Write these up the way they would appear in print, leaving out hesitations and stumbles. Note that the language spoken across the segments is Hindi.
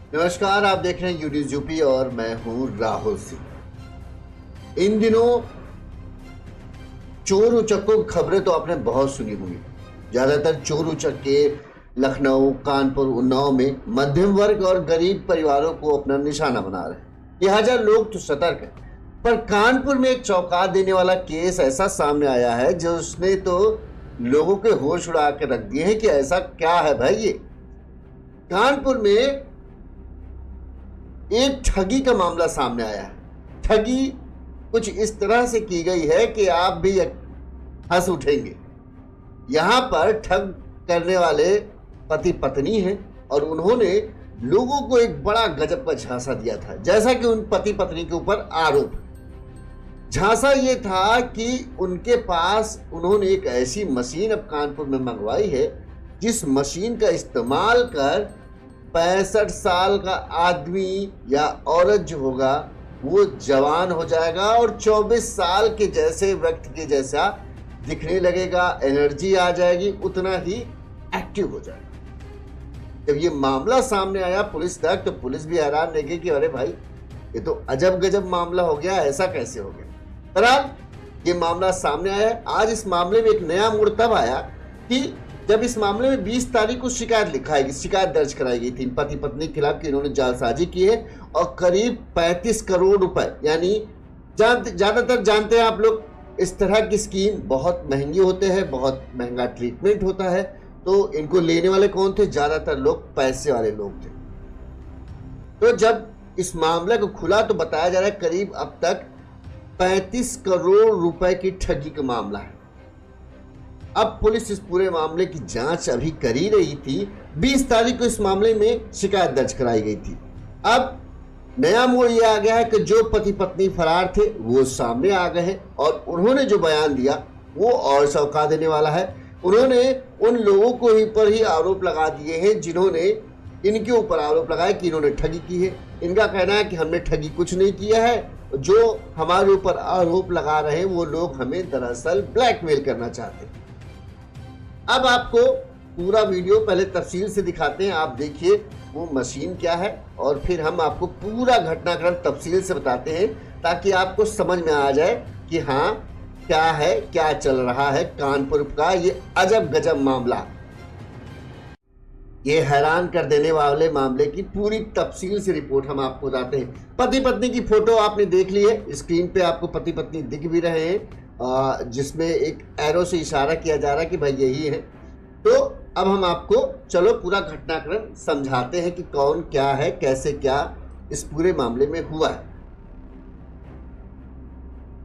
नमस्कार, आप देख रहे हैं यू न्यूज़ यूपी और मैं हूं राहुल सिंह। इन दिनों चोर उचक्कों की खबरें तो आपने बहुत सुनी होंगी। ज्यादातर चोर उचक्के लखनऊ, कानपुर, उन्नाव में मध्यम वर्ग और गरीब परिवारों को अपना निशाना बना रहे हैं। लिहाजा लोग तो सतर्क हैं, पर कानपुर में एक चौंका देने वाला केस ऐसा सामने आया है जो उसने तो लोगों के होश उड़ा के रख दिए हैं कि ऐसा क्या है भाई। ये कानपुर में एक ठगी का मामला सामने आया है। ठगी कुछ इस तरह से की गई है कि आप भी हंस उठेंगे। यहां पर ठग करने वाले पति पत्नी हैं और उन्होंने लोगों को एक बड़ा गजब का झांसा दिया था। जैसा कि उन पति पत्नी के ऊपर आरोप, झांसा ये था कि उनके पास उन्होंने एक ऐसी मशीन अब कानपुर में मंगवाई है जिस मशीन का इस्तेमाल कर 65 साल का आदमी या औरत जो होगा वो जवान हो जाएगा और 24 साल के जैसे व्यक्ति के जैसा दिखने लगेगा, एनर्जी आ जाएगी, उतना ही एक्टिव हो जाएगा। जब ये मामला सामने आया पुलिस तक, तो पुलिस भी हैरान रह गई कि अरे भाई ये तो अजब गजब मामला हो गया, ऐसा कैसे हो गया। बहरहाल ये मामला सामने आया। आज इस मामले में एक नया मोड़ तब आया कि जब इस मामले में 20 तारीख को शिकायत दर्ज कराई गई थी पति पत्नी के खिलाफ कि इन्होंने जालसाजी की है और करीब 35 करोड़ रुपए, यानी ज्यादातर जानते हैं आप लोग, इस तरह की स्कीम बहुत महंगी होते हैं, बहुत महंगा ट्रीटमेंट होता है। तो इनको लेने वाले कौन थे? ज्यादातर लोग पैसे वाले लोग थे। तो जब इस मामले को खुला तो बताया जा रहा है करीब अब तक 35 करोड़ रुपए की ठगी का मामला है। अब पुलिस इस पूरे मामले की जांच अभी कर ही रही थी। 20 तारीख को इस मामले में शिकायत दर्ज कराई गई थी। अब नया मोड़ यह आ गया है कि जो पति पत्नी फरार थे वो सामने आ गए हैं और उन्होंने जो बयान दिया वो और चौंका देने वाला है। उन्होंने उन लोगों को ही पर ही आरोप लगा दिए हैं जिन्होंने इनके ऊपर आरोप लगाए कि इन्होंने ठगी की है। इनका कहना है कि हमने ठगी कुछ नहीं किया है, जो हमारे ऊपर आरोप लगा रहे हैं वो लोग हमें दरअसल ब्लैकमेल करना चाहते हैं। अब आपको पूरा वीडियो पहले तफसील से दिखाते हैं, आप देखिए वो मशीन क्या है और फिर हम आपको पूरा घटनाक्रम तफसील से बताते हैं ताकि आपको समझ में आ जाए कि हाँ क्या है, क्या चल रहा है कानपुर का ये अजब गजब मामला। ये हैरान कर देने वाले मामले की पूरी तफसील से रिपोर्ट हम आपको बताते हैं। पति पत्नी की फोटो आपने देख ली है, स्क्रीन पे आपको पति पत्नी दिख भी रहे हैं जिसमें एक एरो से इशारा किया जा रहा है कि भाई यही है। तो अब हम आपको चलो पूरा घटनाक्रम समझाते हैं कि कौन क्या है, कैसे क्या इस पूरे मामले में हुआ है।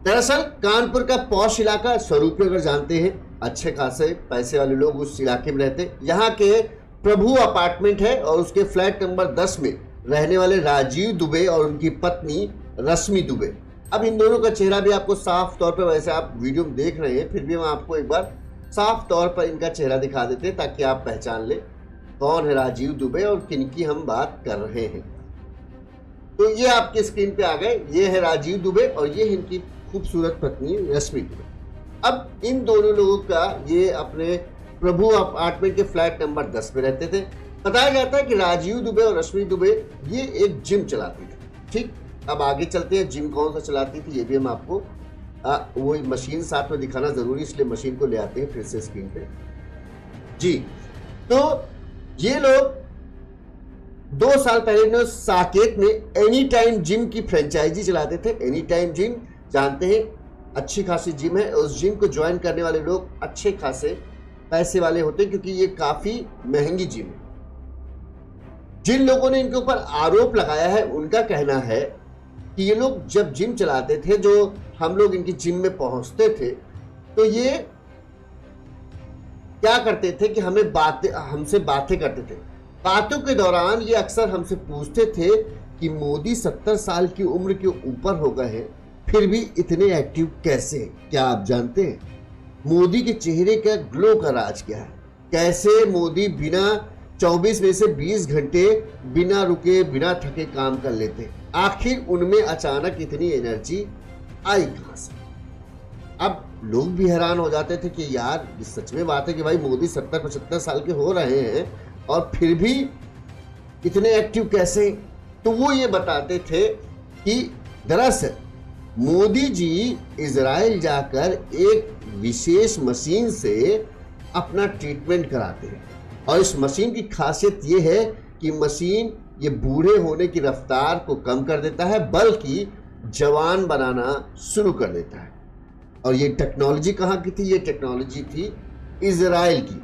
दरअसल कानपुर का पॉश इलाका स्वरूपनगर जानते हैं, अच्छे खासे पैसे वाले लोग उस इलाके में रहते। यहाँ के प्रभु अपार्टमेंट है और उसके फ्लैट नंबर 10 में रहने वाले राजीव दुबे और उनकी पत्नी रश्मि दुबे। अब इन दोनों का चेहरा भी आपको साफ तौर पर, वैसे आप वीडियो में देख रहे हैं फिर भी हम आपको एक बार साफ तौर पर इनका चेहरा दिखा देते हैं ताकि आप पहचान ले कौन है राजीव दुबे और किनकी हम बात कर रहे हैं। तो ये आपके स्क्रीन पे आ गए, ये है राजीव दुबे और ये है इनकी खूबसूरत पत्नी रश्मि दुबे। अब इन दोनों लोगों का ये अपने प्रभु अपार्टमेंट के फ्लैट नंबर 10 में रहते थे। बताया जाता है कि राजीव दुबे और रश्मि दुबे ये एक जिम चलाती थी। ठीक, अब आगे चलते हैं, जिम कौन सा चलाती थी ये भी हम आपको वही मशीन साथ में दिखाना जरूरी, इसलिए मशीन को ले आते हैं फिर से स्क्रीन पे जी। तो ये लोग 2 साल पहले साकेत में एनी टाइम जिम की फ्रेंचाइजी चलाते थे। एनी टाइम जिम जानते हैं, अच्छी खासी जिम है। उस जिम को ज्वाइन करने वाले लोग अच्छे खासे पैसे वाले होते हैं क्योंकि ये काफी महंगी जिम है। जिन लोगों ने इनके ऊपर आरोप लगाया है उनका कहना है कि ये लोग जब जिम चलाते थे, जो हम लोग इनकी जिम में पहुंचते थे, तो ये क्या करते थे कि हमसे बातें करते थे। बातों के दौरान ये अक्सर हमसे पूछते थे कि मोदी 70 साल की उम्र के ऊपर हो गए हैं फिर भी इतने एक्टिव कैसे हैं? क्या आप जानते हैं मोदी के चेहरे का ग्लो का राज क्या है? कैसे मोदी बिना 24 में से 20 घंटे बिना रुके बिना थके काम कर लेते? आखिर उनमें अचानक इतनी एनर्जी आई कहां से? अब लोग भी हैरान हो जाते थे कि यार सच में बात है कि भाई मोदी 70-75 साल के हो रहे हैं और फिर भी इतने एक्टिव कैसे? तो वो ये बताते थे कि दरअसल मोदी जी इजराइल जाकर एक विशेष मशीन से अपना ट्रीटमेंट कराते हैं, और इस मशीन की खासियत ये है कि मशीन ये बूढ़े होने की रफ्तार को कम कर देता है, बल्कि जवान बनाना शुरू कर देता है। और ये टेक्नोलॉजी कहाँ की थी? ये टेक्नोलॉजी थी इजराइल की।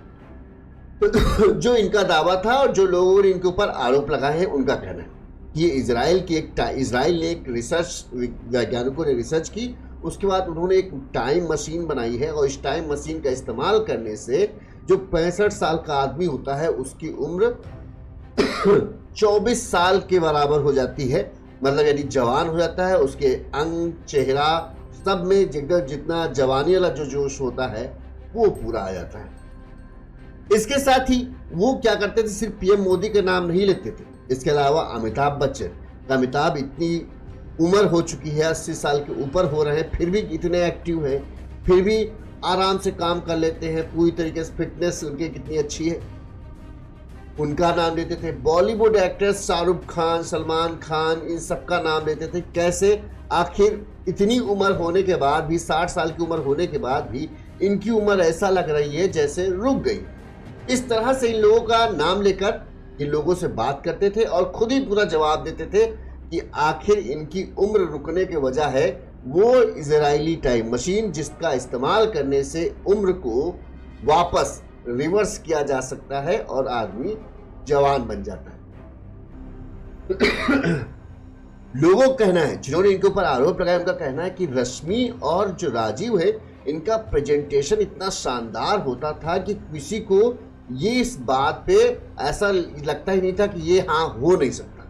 जो इनका दावा था और जो लोगों ने इनके ऊपर आरोप लगाए हैं, उनका कहना है कि ये इजराइल ने एक रिसर्च, वैज्ञानिकों ने रिसर्च की, उसके बाद उन्होंने एक टाइम मशीन बनाई है, और इस टाइम मशीन का इस्तेमाल करने से जो 65 साल का आदमी होता है उसकी उम्र 24 साल के बराबर हो जाती है। मतलब यानी जवान हो जाता है, उसके अंग, चेहरा सब में जितना जवानी वाला जो जोश होता है वो पूरा आ जाता है। इसके साथ ही वो क्या करते थे, सिर्फ पीएम मोदी का नाम नहीं लेते थे, इसके अलावा अमिताभ बच्चन, अमिताभ इतनी उम्र हो चुकी है, 80 साल के ऊपर हो रहे हैं, फिर भी इतने एक्टिव हैं, फिर भी आराम से काम कर लेते हैं, पूरी तरीके से फिटनेस उनकी कितनी अच्छी है, उनका नाम लेते थे। बॉलीवुड एक्टर्स शाहरुख खान, सलमान खान, इन सबका नाम लेते थे। कैसे? आखिर इतनी उम्र होने के बाद भी, 60 साल की उम्र होने के बाद भी इनकी उम्र ऐसा लग रही है जैसे रुक गई। इस तरह से इन लोगों का नाम लेकर इन लोगों से बात करते थे और खुद ही पूरा जवाब देते थे कि आखिर इनकी उम्र रुकने की वजह है वो इजरायली टाइम मशीन, जिसका इस्तेमाल करने से उम्र को वापस रिवर्स किया जा सकता है और आदमी जवान बन जाता है। लोगों का कहना है, जिन्होंने इनके ऊपर आरोप लगाया, उनका कहना है कि रश्मि और जो राजीव है, इनका प्रेजेंटेशन इतना शानदार होता था कि किसी को ये इस बात पे ऐसा लगता ही नहीं था कि ये हाँ हो नहीं सकता।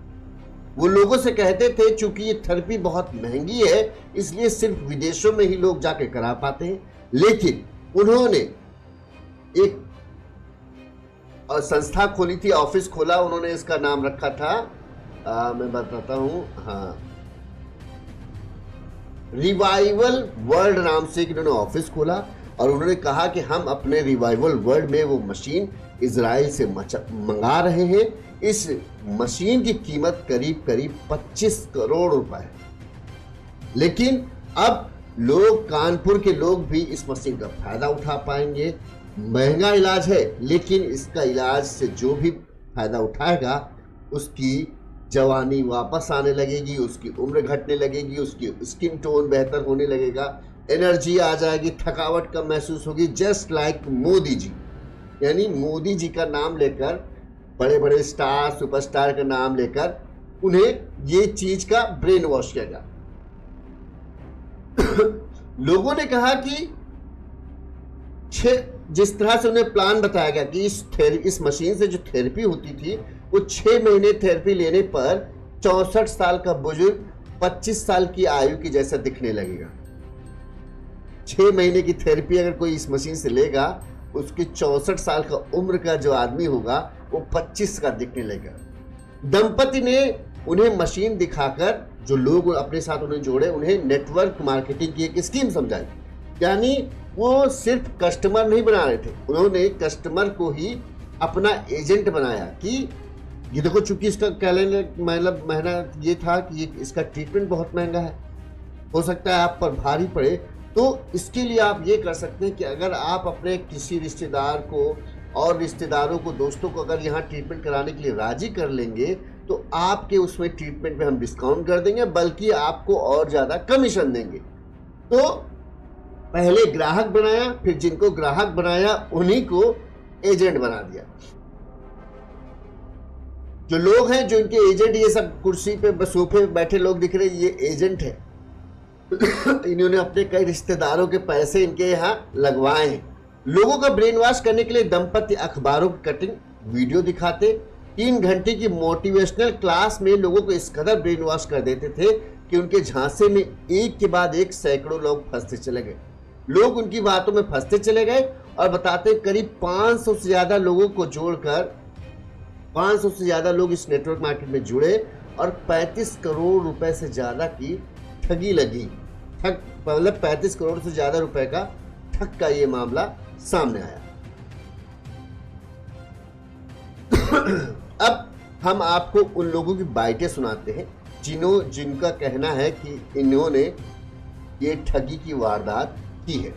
वो लोगों से कहते थे चूंकि ये थेरेपी बहुत महंगी है, इसलिए सिर्फ विदेशों में ही लोग जाके करा पाते हैं। लेकिन उन्होंने एक संस्था खोली थी, ऑफिस खोला, उन्होंने इसका नाम रखा था, मैं बताता हूं, हाँ, रिवाइवल वर्ल्ड नाम से इन्होंने ऑफिस खोला, और उन्होंने कहा कि हम अपने रिवाइवल वर्ल्ड में वो मशीन इजराइल से मंगा रहे हैं। इस मशीन की कीमत करीब करीब 25 करोड़ रुपए है। लेकिन अब लोग, कानपुर के लोग भी इस मशीन का फायदा उठा पाएंगे। महंगा इलाज है, लेकिन इसका इलाज से जो भी फायदा उठाएगा उसकी जवानी वापस आने लगेगी, उसकी उम्र घटने लगेगी, उसकी स्किन टोन बेहतर होने लगेगा, एनर्जी आ जाएगी, थकावट कम महसूस होगी। जस्ट लाइक मोदी जी, यानी मोदी जी का नाम लेकर, बड़े बड़े स्टार, सुपरस्टार का नाम लेकर उन्हें ये चीज का ब्रेन वॉश किया गया। लोगों ने कहा कि जिस तरह से उन्हें प्लान बताया गया कि इस मशीन से जो थेरेपी होती थी, वो 6 महीने थेरेपी लेने पर 64 साल का बुजुर्ग 25 साल की आयु की जैसा दिखने लगेगा। 6 महीने की थेरेपी अगर कोई इस मशीन से लेगा, उसकी 64 साल का उम्र का जो आदमी होगा वो 25 का दिखने लगेगा। दंपति ने उन्हें मशीन दिखाकर, जो लोग अपने साथ उन्हें जोड़े, उन्हें नेटवर्क मार्केटिंग की एक स्कीम समझाई। यानी वो सिर्फ कस्टमर नहीं बना रहे थे, उन्होंने कस्टमर को ही अपना एजेंट बनाया कि ये देखो, चूंकि इसका कैलेंडर मतलब महीना ये था कि इसका ट्रीटमेंट बहुत महंगा है, हो सकता है आप पर भारी पड़े, तो इसके लिए आप ये कर सकते हैं कि अगर आप अपने किसी रिश्तेदार को और रिश्तेदारों को, दोस्तों को अगर यहाँ ट्रीटमेंट कराने के लिए राजी कर लेंगे, तो आपके उसमें ट्रीटमेंट में हम डिस्काउंट कर देंगे, बल्कि आपको और ज़्यादा कमीशन देंगे। तो पहले ग्राहक बनाया, फिर जिनको ग्राहक बनाया उन्हीं को एजेंट बना दिया। जो लोग हैं, जो इनके एजेंट, ये सब कुर्सी पे सोफे पे बैठे लोग दिख रहे हैं, ये एजेंट है। इन्होंने अपने कई रिश्तेदारों के पैसे इनके यहाँ लगवाए हैं। लोगों का ब्रेन वॉश करने के लिए दंपति अखबारों की कटिंग वीडियो दिखाते, 3 घंटे की मोटिवेशनल क्लास में लोगों को इस कदर ब्रेन वॉश कर देते थे कि उनके झांसे में एक के बाद एक सैकड़ों लोग फंसते चले गए। लोग उनकी बातों में फंसते चले गए और बताते करीब 500 से ज्यादा लोगों को जोड़कर 500 से ज्यादा लोग इस नेटवर्क मार्केट में जुड़े और 35 करोड़ रुपए से ज्यादा की ठगी लगी। मतलब 35 करोड़ से ज्यादा रुपए का ठग का ये मामला सामने आया। अब हम आपको उन लोगों की बाइटें सुनाते हैं जिनका कहना है कि इन्होंने ये ठगी की वारदात की है।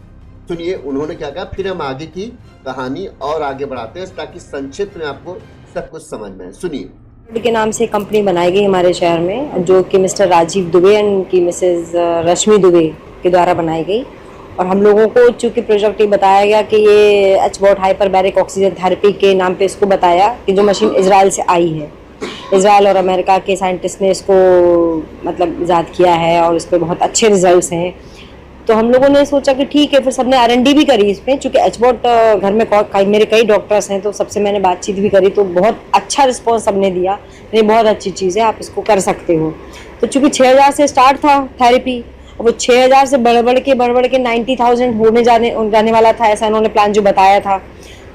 सुनिए उन्होंने क्या कहा, फिर हम आगे की कहानी और आगे बढ़ाते हैं ताकि संक्षिप्त में आपको सब कुछ समझ में आए। सुनिए। के नाम से कंपनी बनाई गई हमारे शहर में, जो कि मिस्टर राजीव दुबे एंड उनकी मिसेज रश्मि दुबे के द्वारा बनाई गई। और हम लोगों को चूँकि प्रोजेक्ट ये बताया गया कि ये एचबॉट हाइपरबैरिक ऑक्सीजन थेरेपी के नाम पे इसको बताया कि जो मशीन इजराइल से आई है। इजराइल और अमेरिका के साइंटिस्ट ने इसको मतलब ईजाद किया है और इस पर बहुत अच्छे रिजल्ट्स हैं। तो हम लोगों ने सोचा कि ठीक है, फिर सबने R&D भी करी इसमें, चूँकि एचबॉट घर में मेरे कई डॉक्टर्स हैं तो सबसे मैंने बातचीत भी करी, तो बहुत अच्छा रिस्पॉन्स सबने दिया, ये बहुत अच्छी चीज़ है, आप इसको कर सकते हो। तो चूँकि 6000 से स्टार्ट था थेरेपी, वो 6000 से बढ़ बढ़ के 90,000 होने जाने वाला था, ऐसा इन्होंने प्लान जो बताया था।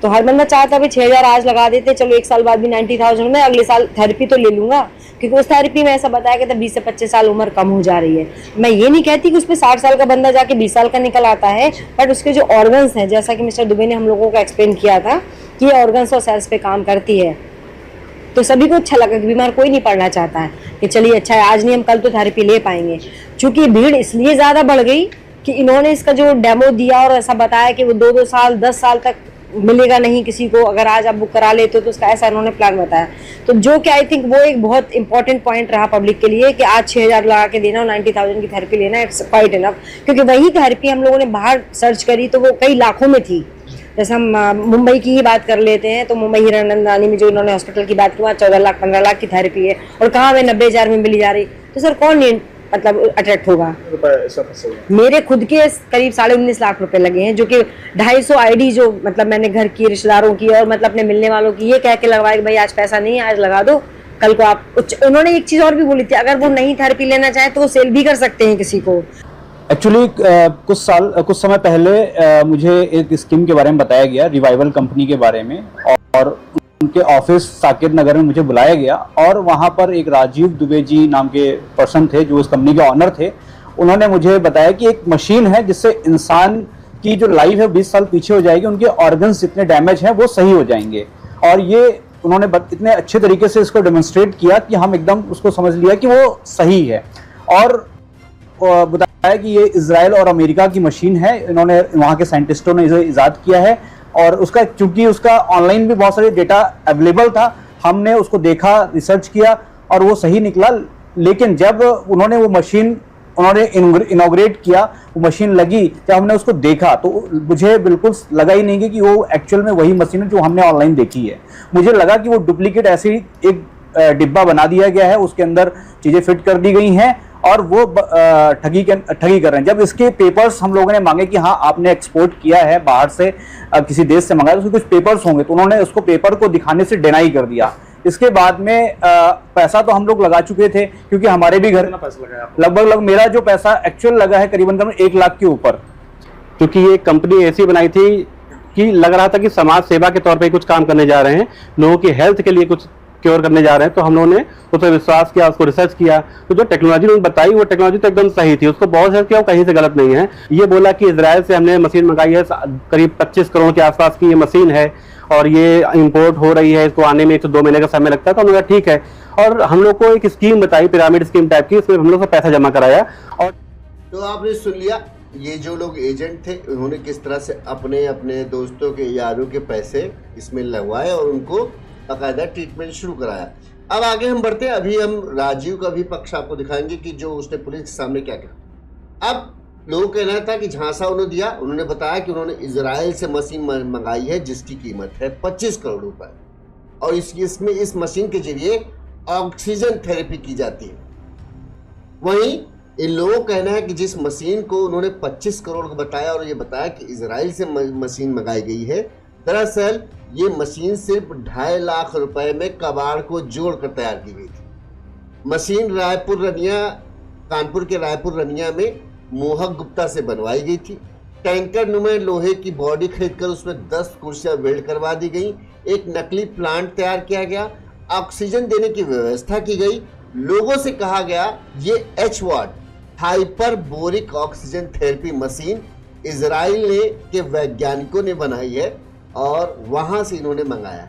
तो हर बंदा चाहता भाई 6000 आज लगा देते, चलो एक साल बाद भी 90,000 में, अगले साल थेरेपी तो ले लूँगा, क्योंकि उस थेरेपी में ऐसा बताया गया था 20 से 25 साल उम्र कम हो जा रही है। मैं ये नहीं कहती कि उसमें 60 साल का बंदा जाके 20 साल का निकल आता है, बट उसके जो ऑर्गन्स हैं, जैसा कि मिस्टर दुबे ने हम लोगों को एक्सप्लेन किया था कि ये ऑर्गन्स और सेल्स पे काम करती है, तो सभी को अच्छा लगा कि बीमार कोई नहीं पड़ना चाहता है कि चलिए अच्छा है, आज नहीं हम कल तो थेरेपी ले पाएंगे। चूँकि भीड़ इसलिए ज़्यादा बढ़ गई कि इन्होंने इसका जो डेमो दिया और ऐसा बताया कि वो 2-2 साल 10 साल तक मिलेगा नहीं किसी को, अगर आज आप बुक करा लेते हो तो उसका ऐसा इन्होंने प्लान बताया। तो जो कि आई थिंक वो एक बहुत इंपॉर्टेंट पॉइंट रहा पब्लिक के लिए कि आज 6000 लगा के देना और 90,000 की थेरेपी लेना, इट्स क्वाइट इनफ। क्योंकि वही थेरेपी हम लोगों ने बाहर सर्च करी तो वो कई लाखों में थी। जैसे हम मुंबई की ही बात कर लेते हैं तो मुंबई हिरानंदानी में जो इन्होंने हॉस्पिटल की बात की, वहाँ 14 लाख 15 लाख की थेरेपी है, और कहाँ हमें 90,000 में मिली जा रही। तो सर कौन मतलब अट्रैक्ट होगा? मेरे खुद के करीब 19.5 लाख रुपए लगे हैं, जो कि 250 आईडी जो मतलब मैंने घर की, रिश्तेदारों की और मतलब अपने मिलने वालों की ये कह के लगवाया कि भाई आज पैसा नहीं है, आज लगा दो, कल को आप। उन्होंने एक चीज और भी बोली थी, अगर वो नई थेरेपी लेना चाहे तो वो सेल भी कर सकते हैं किसी को। एक्चुअली कुछ समय पहले मुझे एक स्कीम के बारे में बताया गया, रिवाइवल कंपनी के बारे में, और उनके ऑफिस साकेत नगर में मुझे बुलाया गया और वहाँ पर एक राजीव दुबे जी नाम के पर्सन थे जो इस कंपनी के ऑनर थे। उन्होंने मुझे बताया कि एक मशीन है जिससे इंसान की जो लाइफ है 20 साल पीछे हो जाएगी, उनके ऑर्गन्स जितने डैमेज हैं वो सही हो जाएंगे। और ये उन्होंने इतने अच्छे तरीके से इसको डेमोन्स्ट्रेट किया कि हम एकदम उसको समझ लिया कि वो सही है। और बताया कि ये इजराइल और अमेरिका की मशीन है, इन्होंने वहाँ के साइंटिस्टों ने इसे इजाद किया है। और उसका चूंकि उसका ऑनलाइन भी बहुत सारे डेटा अवेलेबल था, हमने उसको देखा, रिसर्च किया और वो सही निकला। लेकिन जब उन्होंने वो मशीन इनॉग्रेट किया, वो मशीन लगी, जब हमने उसको देखा तो मुझे बिल्कुल लगा ही नहीं कि वो एक्चुअल में वही मशीन है जो हमने ऑनलाइन देखी है। मुझे लगा कि वो डुप्लीकेट ऐसी एक डिब्बा बना दिया गया है, उसके अंदर चीज़ें फिट कर दी गई हैं और वो ठगी कर रहे हैं। जब इसके पेपर्स हम लोगों ने मांगे कि हाँ आपने एक्सपोर्ट किया है बाहर से, किसी देश से मंगाया, तो उसके कुछ पेपर्स होंगे, तो उन्होंने उसको पेपर को दिखाने से डिनाई कर दिया। इसके बाद में पैसा तो हम लोग लगा चुके थे, क्योंकि हमारे भी घर लगभग मेरा जो पैसा एक्चुअल लगा है करीबन 1 लाख के ऊपर। क्योंकि ये कंपनी ऐसी बनाई थी कि लग रहा था कि समाज सेवा के तौर पे कुछ काम करने जा रहे हैं, लोगों की हेल्थ के लिए कुछ क्योर करने जा रहे हैं। तो हम लोगों ने उस पर विश्वास किया, उसको रिसर्च किया, तो जो टेक्नोलॉजी उन्होंने बताई वो टेक्नोलॉजी तो एकदम सही थी, उसको बहुत सर्च किया, कहीं से गलत नहीं है। ये बोला कि इजराइल से हमने मशीन मंगाई है, करीब 25 करोड़ के आसपास की ये मशीन है और ये इंपोर्ट हो रही है, इसको आने में 102 महीने का समय लगता है। तो उन्होंने कहा ठीक है, और हम लोग को एक स्कीम बताई, पिरामिड स्कीम टाइप की, इसमें हम लोग को पैसा जमा कराया। और तो आपने सुन लिया, ये जो लोग एजेंट थे उन्होंने किस तरह से अपने अपने दोस्तों के, यारों के पैसे इसमें लगवाए और उनको बाकायदा ट्रीटमेंट शुरू कराया। अब आगे हम बढ़ते हैं, अभी हम राजीव का भी पक्ष आपको दिखाएंगे कि जो उसने पुलिस के सामने क्या कहा। अब लोगों का कहना था कि झांसा उन्होंने दिया, उन्होंने बताया कि उन्होंने इजराइल से मशीन मंगाई है जिसकी कीमत है 25 करोड़ रुपए, और इसमें इस मशीन के जरिए ऑक्सीजन थेरेपी की जाती है। वहीं इन लोगों का कहना है कि जिस मशीन को उन्होंने 25 करोड़ को बताया और ये बताया कि इजराइल से मशीन मंगाई गई है, दरअसल ये मशीन सिर्फ 2.5 लाख रुपए में कबाड़ को जोड़कर तैयार की गई थी। मशीन कानपुर के रायपुर रनिया में मोहक गुप्ता से बनवाई गई थी। टैंकर नुमा लोहे की बॉडी खरीदकर उसमें 10 कुर्सियां वेल्ड करवा दी गई। एक नकली प्लांट तैयार किया गया, ऑक्सीजन देने की व्यवस्था की गई। लोगों से कहा गया ये एचवॉट हाइपरबोरिक ऑक्सीजन थेरेपी मशीन इजराइल के वैज्ञानिकों ने बनाई है और वहां से इन्होंने मंगाया।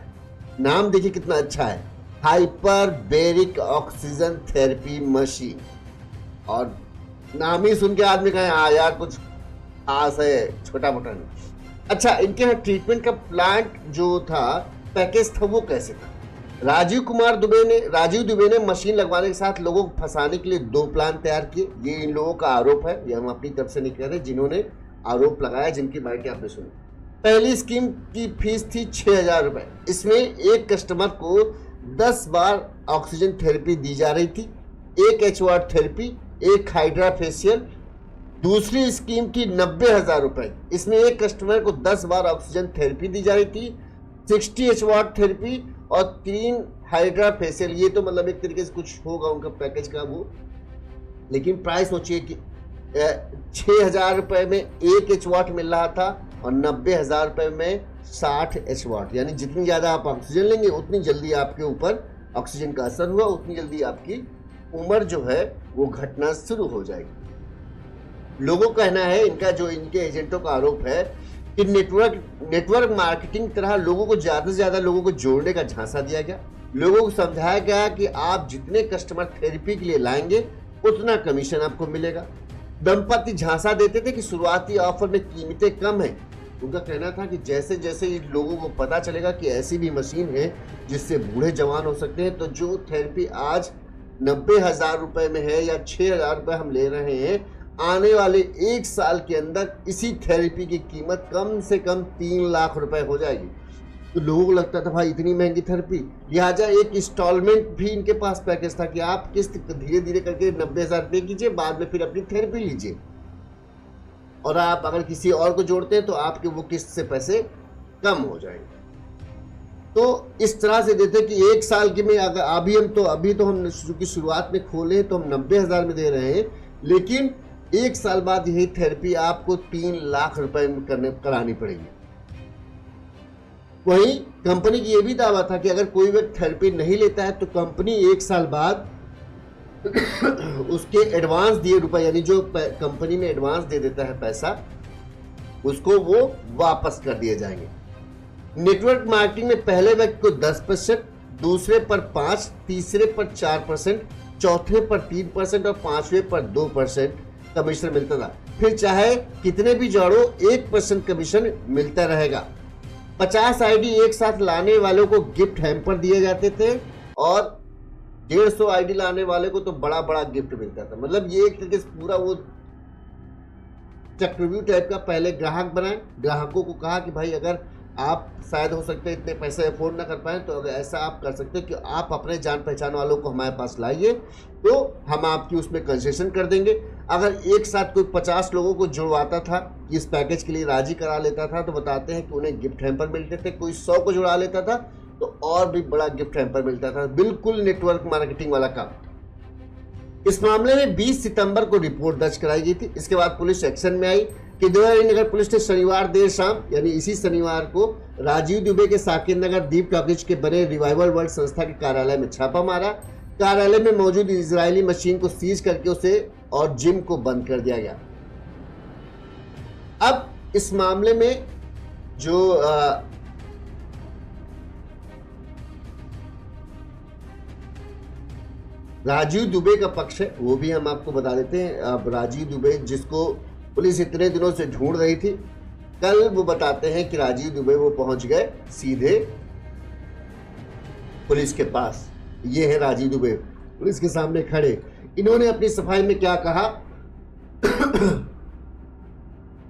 नाम देखिए कितना अच्छा है, हाइपरबेरिक ऑक्सीजन थेरेपी मशीन। और नाम ही सुन के आदमी कहे हाँ यार कुछ खास है, छोटा मोटा नहीं। अच्छा, इनके यहाँ ट्रीटमेंट का प्लांट जो था, पैकेज था, वो कैसे था? राजीव दुबे ने मशीन लगवाने के साथ लोगों को फंसाने के लिए 2 प्लान तैयार किए। ये इन लोगों का आरोप है, ये हम अपनी तरफ से नहीं कह रहे, जिन्होंने आरोप लगाया, जिनकी बाइटें आपने सुनी। पहली स्कीम की फीस थी 6,000 रुपए। इसमें एक कस्टमर को 10 बार ऑक्सीजन थेरेपी दी जा रही थी, 1 एचवाट थेरेपी, 1 हाइड्रा फेशियल। दूसरी स्कीम की 90,000 रुपए। इसमें एक कस्टमर को 10 बार ऑक्सीजन थेरेपी दी जा रही थी, 60 एचवाट थेरेपी और 3 हाइड्रा फेशियल। ये तो मतलब एक तरीके से कुछ होगा उनका पैकेज का वो, लेकिन प्राइस सोचिए कि 6,000 रुपए में 1 एचवाट मिल रहा था और 90,000 रुपए में 60 एचवाट। यानी जितनी ज़्यादा आप ऑक्सीजन लेंगे उतनी जल्दी आपके ऊपर ऑक्सीजन का असर हुआ, उतनी जल्दी आपकी उम्र जो है वो घटना शुरू हो जाएगी। लोगों का कहना है, इनके एजेंटों का आरोप है कि नेटवर्क मार्केटिंग तरह लोगों को ज़्यादा से ज़्यादा लोगों को जोड़ने का झांसा दिया गया। लोगों को समझाया गया कि आप जितने कस्टमर थेरेपी के लिए लाएंगे उतना कमीशन आपको मिलेगा। दंपति झांसा देते थे कि शुरुआती ऑफर में कीमतें कम है। उनका कहना था कि जैसे जैसे लोगों को पता चलेगा कि ऐसी भी मशीन है जिससे बूढ़े जवान हो सकते हैं, तो जो थेरेपी आज 90,000 रुपए में है या 6,000 रुपए हम ले रहे हैं, आने वाले 1 साल के अंदर इसी थेरेपी की कीमत कम से कम 3 लाख रुपए हो जाएगी। तो लोगों को लगता था भाई इतनी महंगी थेरेपी, लिहाजा एक इंस्टॉलमेंट भी इनके पास पैकेज था कि आप किस्त धीरे धीरे करके 90,000 पे कीजिए, बाद में फिर अपनी थेरेपी लीजिए, और आप अगर किसी और को जोड़ते हैं तो आपके वो किस्त से पैसे कम हो जाएंगे। तो इस तरह से देते कि 1 साल की में अगर अभी तो हम की शुरुआत में खोले तो हम 90,000 में दे रहे हैं, लेकिन 1 साल बाद यही थेरेपी आपको 3 लाख रुपए में करानी पड़ेगी। वहीं कंपनी की यह भी दावा था कि अगर कोई व्यक्ति थेरेपी नहीं लेता है तो कंपनी 1 साल बाद उसके एडवांस दिए रुपए, यानी जो कंपनी में एडवांस दे देता है पैसा, उसको वो वापस कर दिए जाएंगे। नेटवर्क मार्केटिंग में पहले व्यक्ति को 10%, दूसरे पर 5%, तीसरे पर 4%, चौथे पर 3% और 5वें पर 2% कमीशन मिलता था। फिर चाहे कितने भी जोड़ो 1% कमीशन मिलता रहेगा। 50 आईडी एक साथ लाने वालों को गिफ्ट हैम्पर दिए जाते थे और 150 आईडी लाने वाले को तो बड़ा बड़ा गिफ्ट मिलता था। मतलब ये एक तरीके से पूरा वो चक्रव्यूह टाइप का। पहले ग्राहक बनाए, ग्राहकों को कहा कि भाई अगर आप शायद हो सकते हैं इतने पैसे अफोर्ड ना कर पाए, तो अगर ऐसा आप कर सकते हैं कि आप अपने जान पहचान वालों को हमारे पास लाइए तो हम आपकी उसमें कंसेशन कर देंगे। अगर एक साथ कोई 50 लोगों को जुड़वाता था, इस पैकेज के लिए राजी करा लेता था, तो बताते हैं कि उन्हें गिफ्ट हैम्पर मिलते थे। कोई 100 को जुड़ा लेता था तो और भी बड़ा गिफ्ट हैम्पर मिलता था। बिल्कुल नेटवर्क मार्केटिंग वाला काम। इस मामले में 20 सितंबर को रिपोर्ट दर्ज कराई गई थी। इसके बाद पुलिस एक्शन में आई। किदवई नगर पुलिस ने शनिवार देर शाम, यानी इसी शनिवार को, राजीव दुबे के साकेत नगर दीप टॉकीज के बने रिवाइवल वर्ल्ड संस्था के कार्यालय में छापा मारा। कार्यालय में मौजूद इजरायली मशीन को सीज करके उसे और जिम को बंद कर दिया गया। अब इस मामले में जो राजीव दुबे का पक्ष है वो भी हम आपको बता देते हैं। अब राजीव दुबे, जिसको पुलिस इतने दिनों से ढूंढ रही थी, कल वो बताते हैं कि राजीव दुबे वो पहुंच गए सीधे पुलिस के पास। ये है राजीव दुबे पुलिस के सामने खड़े। इन्होंने अपनी सफाई में क्या कहा?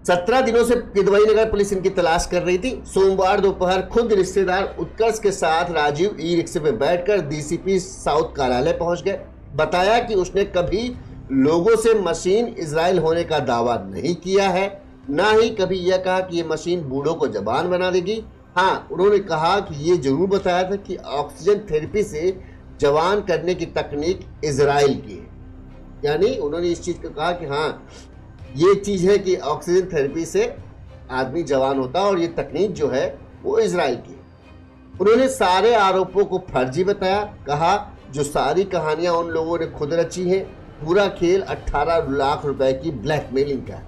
17 दिनों से किदवई नगर पुलिस इनकी तलाश कर रही थी। सोमवार दोपहर खुद रिश्तेदार उत्कर्ष के साथ राजीव ई रिक्शे में बैठकर डीसीपी साउथ कार्यालय पहुंच गए। बताया कि उसने कभी लोगों से मशीन इजराइल होने का दावा नहीं किया है, ना ही कभी यह कहा कि यह मशीन बूढ़ों को जवान बना देगी। हाँ, उन्होंने कहा कि ये जरूर बताया था कि ऑक्सीजन थेरेपी से जवान करने की तकनीक इजराइल की है। यानी उन्होंने इस चीज को कहा कि हाँ, ये चीज है कि ऑक्सीजन थेरेपी से आदमी जवान होता है और ये तकनीक जो है वो इजराइल की है। उन्होंने सारे आरोपों को फर्जी बताया। कहा जो सारी कहानियां उन लोगों ने खुद रची हैं। पूरा खेल 18 लाख रुपए की ब्लैकमेलिंग का है।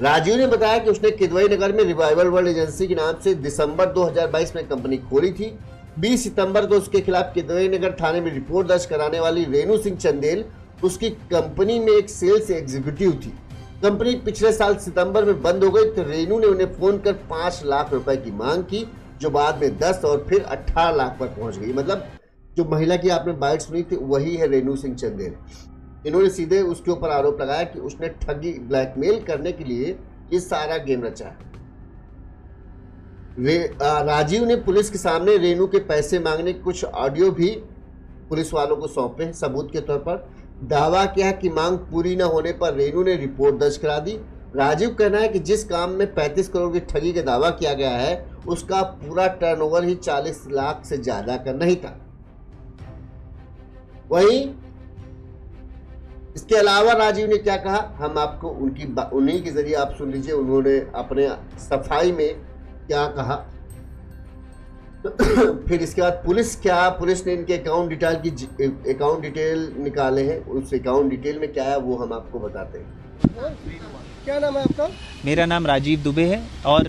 राजीव ने बताया कि उसने किदवई नगर में रिवाइवल वर्ल्ड एजेंसी के नाम से दिसंबर 2022 में कंपनी खोली थी। 20 सितंबर को उसके खिलाफ किदवई नगर थाने में रिपोर्ट दर्ज कराने वाली रेणु सिंह चंदेल उसकी कंपनी में एक सेल्स एग्जीक्यूटिव थी। कंपनी पिछले साल सितंबर में बंद हो गई तो रेणु ने उन्हें फोन कर 5 लाख रुपए की मांग की, जो बाद में 10 और फिर 18 लाख पर पहुंच गई। मतलब जो महिला की आपने बाइट सुनी थी वही है रेणु सिंह चंदेल। इन्होंने सीधे उसके ऊपर आरोप लगाया कि उसने ठगी ब्लैकमेल करने के लिए ये सारा गेम रचा है। राजीव ने पुलिस के सामने रेणु के पैसे मांगने के कुछ ऑडियो भी पुलिस वालों को सौंपे हैं सबूत के तौर पर। दावा किया कि मांग पूरी न होने पर रेणु ने रिपोर्ट दर्ज करा दी। राजीव कहना है कि जिस काम में 35 करोड़ की ठगी का दावा किया गया है उसका पूरा टर्नओवर ही 40 लाख से ज्यादा का नहीं था। वहीं इसके अलावा राजीव ने क्या कहा हम आपको उन्हीं के जरिए आप सुन लीजिए। उन्होंने अपने सफाई में क्या कहा फिर इसके बाद पुलिस ने इनके अकाउंट डिटेल निकाले हैं। उस अकाउंट डिटेल में क्या है वो हम आपको बताते हैं। क्या नाम है आपका? मेरा नाम राजीव दुबे है और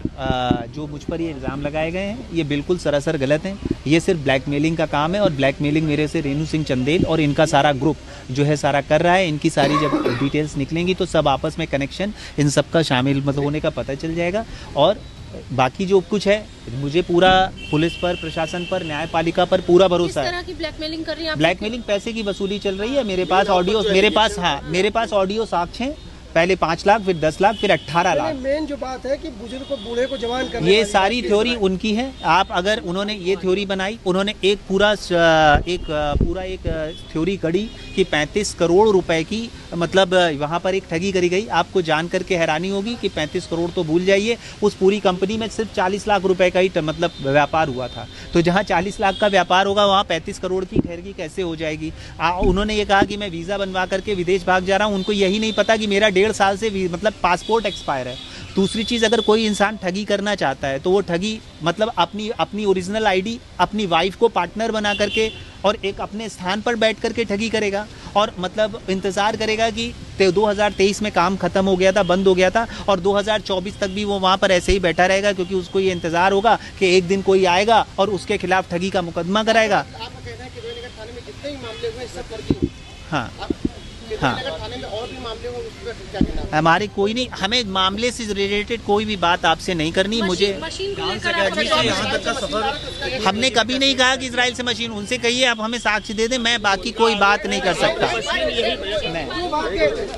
जो मुझ पर ये इल्ज़ाम लगाए गए हैं ये बिल्कुल सरासर गलत हैं। ये सिर्फ ब्लैकमेलिंग का काम है और ब्लैकमेलिंग मेरे से रेणु सिंह चंदेल और इनका सारा ग्रुप जो है सारा कर रहा है। इनकी सारी जब डिटेल्स निकलेंगी तो सब आपस में कनेक्शन इन सब का शामिल मतलब होने का पता चल जाएगा। और बाकी जो कुछ है मुझे पूरा पुलिस पर, प्रशासन पर, न्यायपालिका पर पूरा भरोसा है। किस तरह की ब्लैकमेलिंग कर रही हैं आप? ब्लैकमेलिंग पैसे की वसूली चल रही है। मेरे पास ऑडियो साक्ष्य हैं। पहले 5 लाख, फिर 10 लाख, फिर 18 लाख। मेन जो बात है कि बुजुर्ग को, बूढ़े को जवान करने ये सारी थ्योरी उनकी है। आप अगर उन्होंने ये थ्योरी बनाई, उन्होंने एक पूरा थ्योरी कड़ी कि 35 करोड़ रुपए की मतलब वहाँ पर एक ठगी करी गई। आपको जान करके हैरानी होगी कि 35 करोड़ तो भूल जाइए, उस पूरी कंपनी में सिर्फ 40 लाख रुपए का ही मतलब व्यापार हुआ था। तो जहाँ 40 लाख का व्यापार होगा वहाँ 35 करोड़ की ठगी कैसे हो जाएगी? उन्होंने ये कहा कि मैं वीज़ा बनवा करके विदेश भाग जा रहा हूँ। उनको यही नहीं पता कि मेरा 1.5 साल से मतलब पासपोर्ट एक्सपायर है। दूसरी चीज़, अगर कोई इंसान ठगी करना चाहता है तो वो ठगी मतलब अपनी ओरिजिनल आईडी, अपनी वाइफ को पार्टनर बना करके और एक अपने स्थान पर बैठ करके ठगी करेगा और मतलब इंतज़ार करेगा कि 2023 में काम खत्म हो गया था, बंद हो गया था और 2024 तक भी वो वहाँ पर ऐसे ही बैठा रहेगा, क्योंकि उसको ये इंतज़ार होगा कि एक दिन कोई आएगा और उसके खिलाफ ठगी का मुकदमा कराएगा। आपका कहना है कि किदवई थाने में जितने भी मामले हुए सब फर्जी। हाँ हाँ, थाने में और भी मामले हो उसका क्या कहना है? हमारे कोई नहीं, हमें मामले से रिलेटेड कोई भी बात आपसे नहीं करनी। मुझे मशीन को लेकर आप हमने कभी नहीं कहा कि इजराइल से मशीन, उनसे कहिए आप हमें साक्ष्य दे दें, मैं बाकी कोई बात नहीं कर सकता।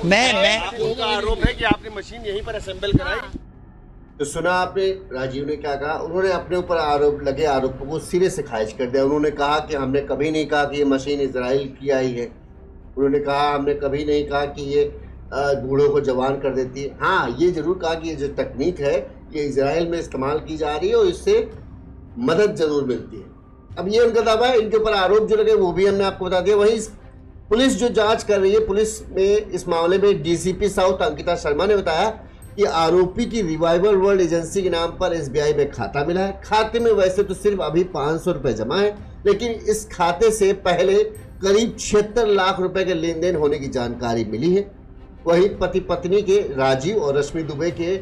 मैं आरोप है कि आपने मशीन यहीं पर असेंबल कराई। तो सुना आपने राजीव ने क्या कहा। उन्होंने अपने ऊपर आरोपों को सिरे से खारिज कर दिया। उन्होंने कहा कि हमने कभी नहीं कहा कि ये मशीन इजराइल की आई है। उन्होंने कहा हमने कभी नहीं कहा कि ये बूढ़ों को जवान कर देती है। हाँ, ये जरूर कहा कि ये जो तकनीक है ये इजराइल में इस्तेमाल की जा रही है और इससे मदद जरूर मिलती है। अब ये उनका दावा है। इनके ऊपर आरोप जो लगे वो भी हमने आपको बता दिया। वहीं पुलिस जो जांच कर रही है, पुलिस में इस मामले में डीसीपी साउथ अंकिता शर्मा ने बताया कि आरोपी की रिवाइवल वर्ल्ड एजेंसी के नाम पर एसबीआई में खाता मिला है। खाते में वैसे तो सिर्फ अभी 500 रुपए जमा है, लेकिन इस खाते से पहले करीब 76 लाख रुपए के लेन देन होने की जानकारी मिली है। वहीं पति पत्नी के राजीव और रश्मि दुबे के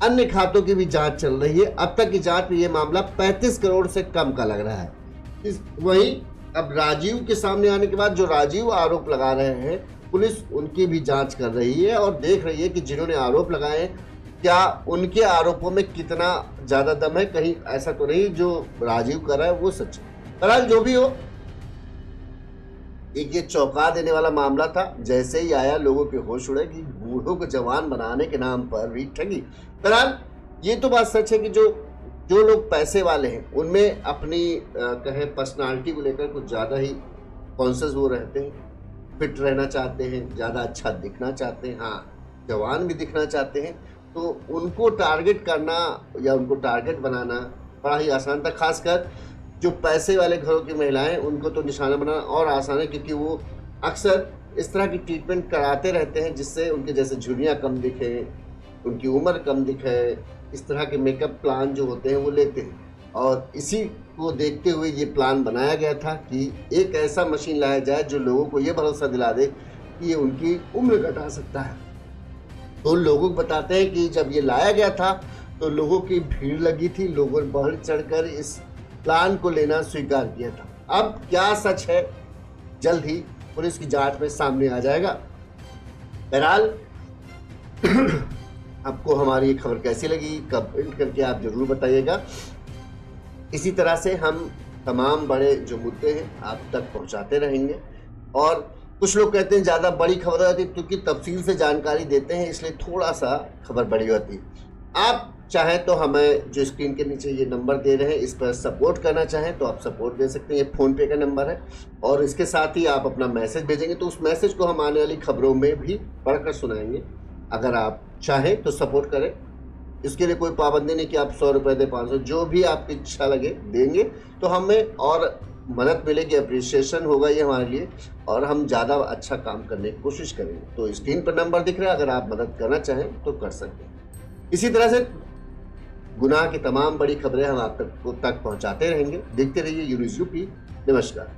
अन्य खातों की भी जांच चल रही है। अब तक की जांच में यह मामला 35 करोड़ से कम का लग रहा है। वहीं अब राजीव के सामने आने के बाद जो राजीव आरोप लगा रहे हैं, पुलिस उनकी भी जांच कर रही है और देख रही है कि जिन्होंने आरोप लगाए हैं क्या उनके आरोपों में कितना ज्यादा दम है। कहीं ऐसा तो नहीं जो राजीव कर रहा है वो सच है। बहरहाल जो भी हो, एक ये चौंका देने वाला मामला था। जैसे ही आया लोगों के होश उड़े कि बूढ़ों को जवान बनाने के नाम पर भी ठगी। बहरहाल ये तो बात सच है कि जो लोग पैसे वाले हैं उनमें अपनी कहें पर्सनालिटी को लेकर कुछ ज़्यादा ही कॉन्शियस वो रहते हैं, फिट रहना चाहते हैं, ज़्यादा अच्छा दिखना चाहते हैं, हाँ जवान भी दिखना चाहते हैं। तो उनको टारगेट करना या उनको टारगेट बनाना बड़ा ही आसान था। खासकर जो पैसे वाले घरों की महिलाएं, उनको तो निशाना बनाना और आसान है, क्योंकि वो अक्सर इस तरह की ट्रीटमेंट कराते रहते हैं जिससे उनके जैसे झुर्रियाँ कम दिखे, उनकी उम्र कम दिखे। इस तरह के मेकअप प्लान जो होते हैं वो लेते हैं और इसी को देखते हुए ये प्लान बनाया गया था कि एक ऐसा मशीन लाया जाए जो लोगों को ये भरोसा दिला दे कि ये उनकी उम्र घटा सकता है। तो लोगों को बताते हैं कि जब ये लाया गया था तो लोगों की भीड़ लगी थी। लोगों ने बढ़ चढ़कर इस प्लान को लेना स्वीकार किया था। अब क्या सच है, जल्द ही पुलिस की जांच में सामने आ जाएगा। बहरहाल आपको हमारी ये खबर कैसी लगी, कमेंट करके आप जरूर बताइएगा। इसी तरह से हम तमाम बड़े जो मुद्दे हैं आप तक पहुंचाते रहेंगे। और कुछ लोग कहते हैं ज़्यादा बड़ी खबर होती है क्योंकि तफसील से जानकारी देते हैं, इसलिए थोड़ा सा खबर बड़ी होती है। आप चाहें तो हमें जो स्क्रीन के नीचे ये नंबर दे रहे हैं इस पर सपोर्ट करना चाहें तो आप सपोर्ट दे सकते हैं। ये फ़ोन पे का नंबर है और इसके साथ ही आप अपना मैसेज भेजेंगे तो उस मैसेज को हम आने वाली खबरों में भी पढ़कर सुनाएंगे। अगर आप चाहें तो सपोर्ट करें, इसके लिए कोई पाबंदी नहीं कि आप 100 रुपये दें, 500, जो भी आपकी इच्छा लगे देंगे तो हमें और मदद मिलेगी, अप्रिसिएशन होगा ये हमारे लिए और हम ज़्यादा अच्छा काम करने की कोशिश करेंगे। तो स्क्रीन पर नंबर दिख रहा है, अगर आप मदद करना चाहें तो कर सकते हैं। इसी तरह से गुनाह की तमाम बड़ी खबरें हम आप तक पहुंचाते रहेंगे। देखते रहिए यूनिज़ यूपी। नमस्कार।